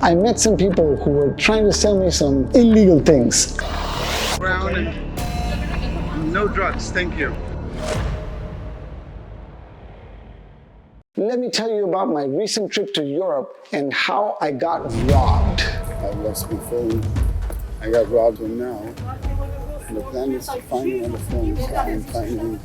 I met some people who were trying to sell me some illegal things. Brown and no drugs, thank you. Let me tell you about my recent trip to Europe and how I got robbed. I lost my phone. I got robbed from now. And the plan is to find another phone. So I'm finding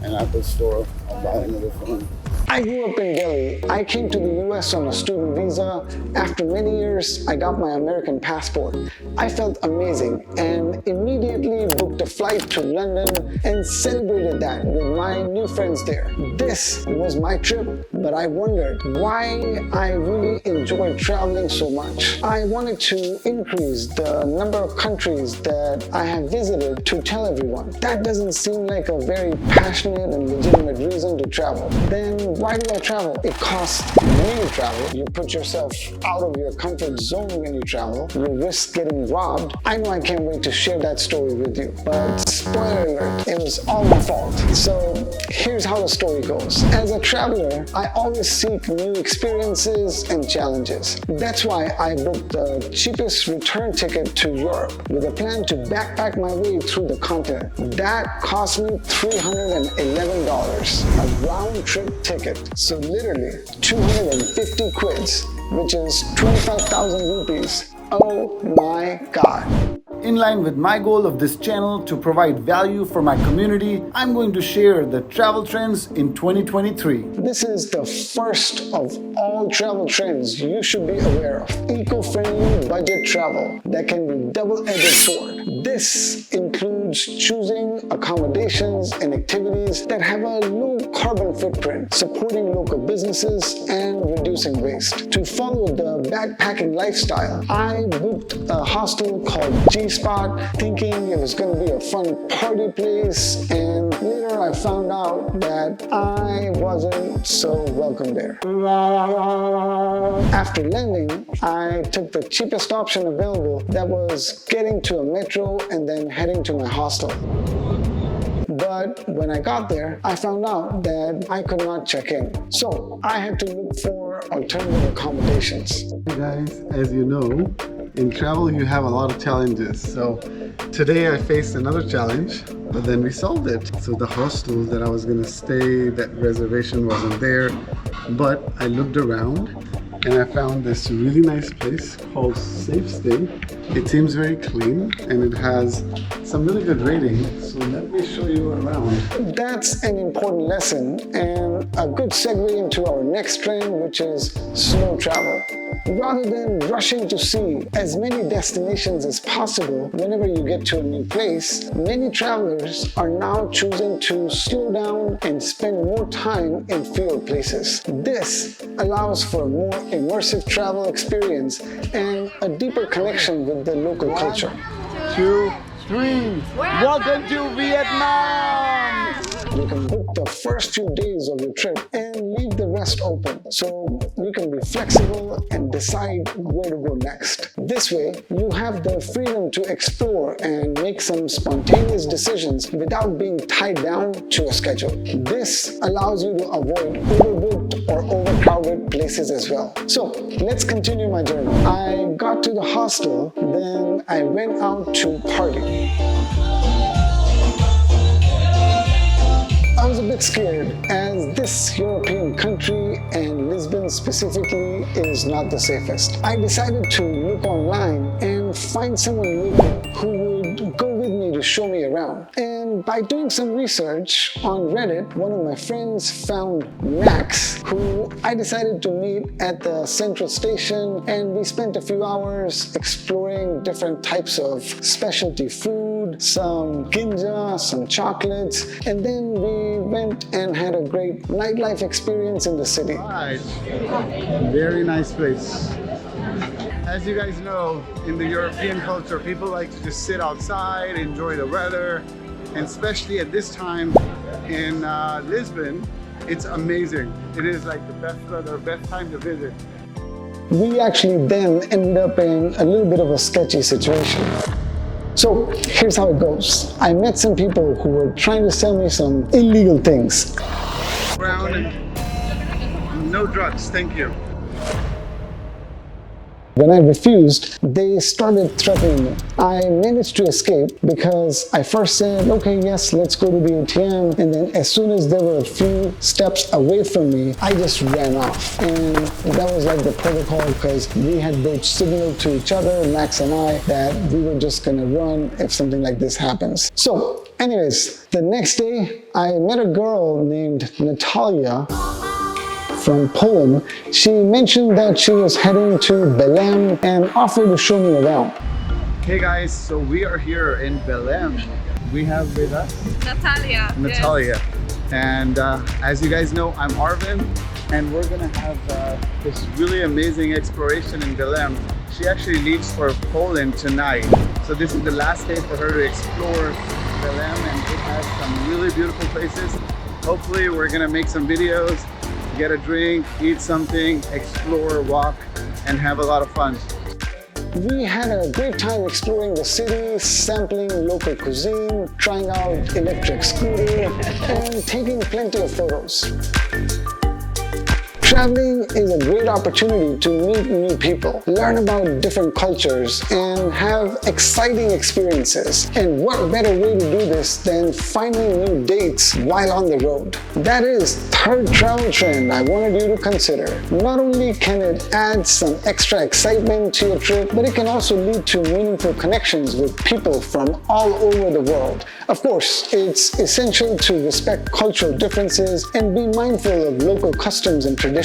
an Apple store. I'll buy another phone. I grew up in Delhi. I came to the US on a student visa. After many years, I got my American passport. I felt amazing and immediately booked a flight to London and celebrated that with my new friends there. This was my trip, but I wondered why I really enjoyed traveling so much. I wanted to increase the number of countries that I have visited to tell everyone. That doesn't seem like a very passionate and legitimate reason to travel. Then why do I travel? It costs money to travel. You put yourself out of your comfort zone when you travel. You risk getting robbed. I know I can't wait to share that story with you. But spoiler alert, it was all my fault. So here's how the story goes. As a traveler, I always seek new experiences and challenges. That's why I booked the cheapest return ticket to Europe with a plan to backpack my way through the continent. That cost me $311, a round-trip ticket. So literally 250 quids, which is 25,000 rupees. Oh my God. In line with my goal of this channel to provide value for my community, I'm going to share the travel trends in 2023. This is the first of all travel trends you should be aware of. Eco-friendly budget travel that can be double-edged sword. This includes choosing accommodations and activities that have a low carbon footprint, supporting local businesses and reducing waste. To follow the backpacking lifestyle, I booked a hostel called G-Spot, thinking it was going to be a fun party place, and later I found out that I wasn't so welcome there. After landing, I took the cheapest option available, that was getting to a metro and then heading to my hostel. But when I got there, I found out that I could not check in. So I had to look for alternative accommodations. Hey guys, as you know, in travel you have a lot of challenges. So today I faced another challenge, but then we solved it. So the hostel that I was going to stay, that reservation wasn't there, but I looked around and I found this really nice place called Safe Stay. It seems very clean and it has some really good ratings, so let me show you around. That's an important lesson and a good segue into our next trend, which is slow travel. Rather than rushing to see as many destinations as possible whenever you get to a new place, many travelers are now choosing to slow down and spend more time in fewer places. This allows for a more immersive travel experience and a deeper connection with the local culture. 2, 3, welcome to Vietnam! You can book the first few days of your trip and leave the rest open, so you can be flexible and decide where to go next. This way, you have the freedom to explore and make some spontaneous decisions without being tied down to a schedule. This allows you to avoid overbooked or overcrowded places as well. So let's continue my journey. I got to the hostel, then I went out to party. I was a bit scared, as this European country, and Lisbon specifically, is not the safest. I decided to look online and find someone local who would go with me to show me around. And by doing some research on Reddit, one of my friends found Max, who I decided to meet at the central station, and we spent a few hours exploring different types of specialty food, some ginja, some chocolates, and then we went and had a great nightlife experience in the city. Right. Very nice place. As you guys know, in the European culture, people like to just sit outside, enjoy the weather, and especially at this time in Lisbon, it's amazing. It is like the best weather, best time to visit. We actually then ended up in a little bit of a sketchy situation. So here's how it goes. I met some people who were trying to sell me some illegal things. Brown and no drugs, thank you. When I refused, they started threatening me. I managed to escape because I first said, okay, yes, let's go to the ATM. And then as soon as they were a few steps away from me, I just ran off. And that was like the protocol because we had both signaled to each other, Max and I, that we were just gonna run if something like this happens. So anyways, the next day, I met a girl named Natalia from Poland. She mentioned that she was heading to Belém and offered to show me around. Hey guys, so we are here in Belém. We have with us Natalia. Natalia. And as you guys know, I'm Arvin, and we're gonna have this really amazing exploration in Belém. She actually leaves for Poland tonight. So this is the last day for her to explore Belém, and it has some really beautiful places. Hopefully we're gonna make some videos, get a drink, eat something, explore, walk, and have a lot of fun. We had a great time exploring the city, sampling local cuisine, trying out electric scooter, and taking plenty of photos. Traveling is a great opportunity to meet new people, learn about different cultures, and have exciting experiences. And what better way to do this than finding new dates while on the road? That is third travel trend I wanted you to consider. Not only can it add some extra excitement to your trip, but it can also lead to meaningful connections with people from all over the world. Of course, it's essential to respect cultural differences and be mindful of local customs and traditions.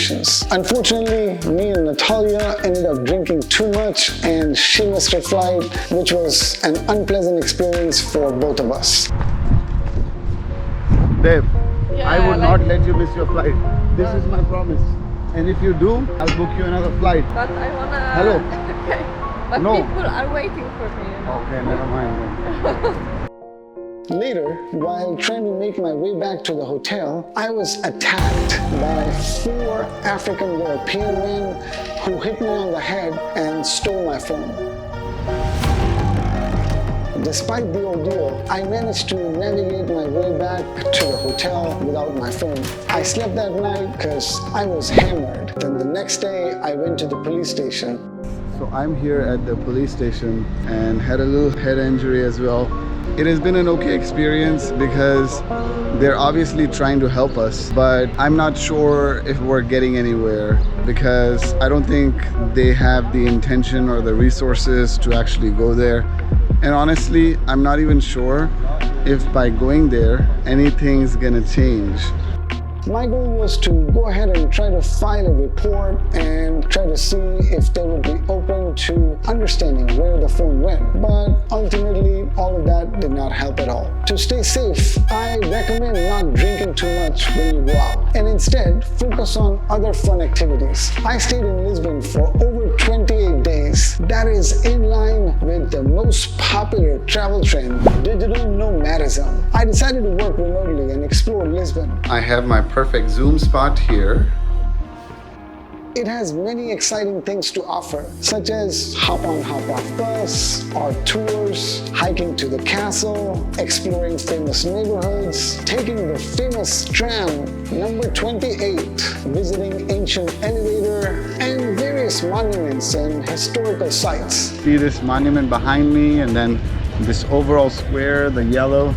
Unfortunately, me and Natalia ended up drinking too much and she missed her flight, which was an unpleasant experience for both of us. Babe, Yeah, I would not let you miss your flight. This is my promise. And if you do, I'll book you another flight. But I wanna... Hello. Okay. But No. people are waiting for me. Okay, never mind then. Later, while trying to make my way back to the hotel, I was attacked by 4 African European men who hit me on the head and stole my phone. Despite the ordeal, I managed to navigate my way back to the hotel without my phone. I slept that night because I was hammered. Then the next day, I went to the police station. So I'm here at the police station and had a little head injury as well. It has been an okay experience because they're obviously trying to help us, but I'm not sure if we're getting anywhere because I don't think they have the intention or the resources to actually go there. And honestly, I'm not even sure if by going there, anything's gonna change. My goal was to go ahead and try to file a report and try to see if they would be open to understanding where the phone went. But ultimately, all of that did not help at all. To stay safe, I recommend not drinking too much when you go out and instead focus on other fun activities. I stayed in Lisbon for over 28 days. That is in line with the most popular travel trend, digital nomadism. I decided to work remotely and explore Lisbon. I have my perfect Zoom spot here. It has many exciting things to offer, such as hop-on, hop-off bus, art tours, hiking to the castle, exploring famous neighborhoods, taking the famous tram number 28, visiting ancient elevator, and various monuments and historical sites. See this monument behind me, and then this overall square, the yellow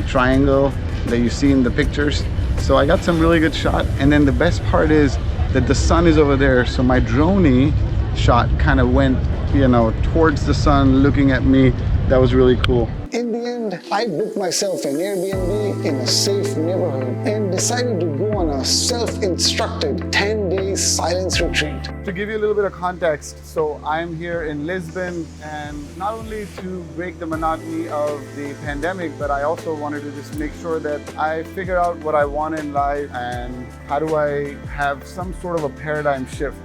triangle that you see in the pictures. So I got some really good shot, and then the best part is that the sun is over there, so my drone shot kind of went, you know, towards the sun, looking at me. That was really cool. In the end, I booked myself an Airbnb in a safe neighborhood and decided to go on a self-instructed 10-day silence retreat. To give you a little bit of context, so I'm here in Lisbon, and not only to break the monotony of the pandemic, but I also wanted to just make sure that I figure out what I want in life and how do I have some sort of a paradigm shift.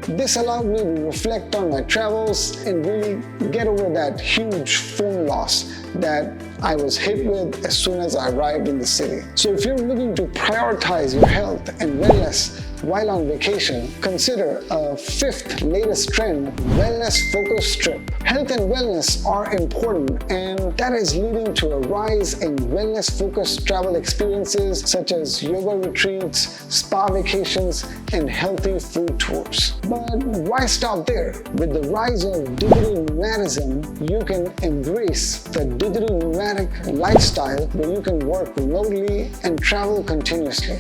This allowed me to reflect on my travels and really get over that huge phone loss that I was hit with as soon as I arrived in the city. So if you're looking to prioritize your health and wellness while on vacation, consider a fifth latest trend, wellness-focused trip. Health and wellness are important, and that is leading to a rise in wellness-focused travel experiences such as yoga retreats, spa vacations, and healthy food tours. But why stop there? With the rise of digital nomadism, you can embrace the digital nomadic lifestyle where you can work remotely and travel continuously.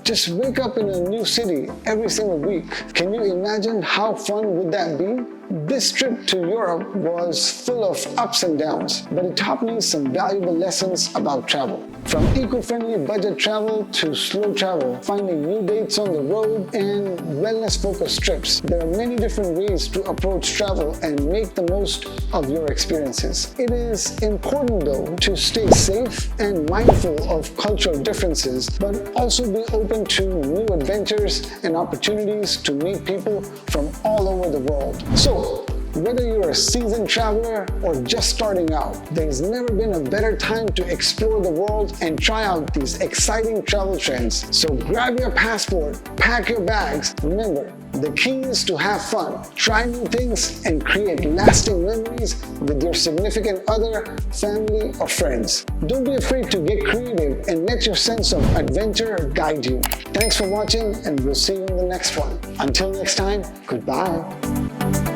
Just wake up in a new city every single week. Can you imagine how fun would that be? This trip to Europe was full of ups and downs, but it taught me some valuable lessons about travel. From eco-friendly budget travel to slow travel, finding new dates on the road, and wellness-focused trips. There are many different ways to approach travel and make the most of your experiences. It is important though to stay safe and mindful of cultural differences, but also be open to new adventures and opportunities to meet people from all over the world. So, whether you're a seasoned traveler or just starting out, there's never been a better time to explore the world and try out these exciting travel trends. So grab your passport, pack your bags. Remember, the key is to have fun, try new things, and create lasting memories with your significant other, family, or friends. Don't be afraid to get creative and let your sense of adventure guide you. Thanks for watching, and we'll see you in the next one. Until next time, goodbye.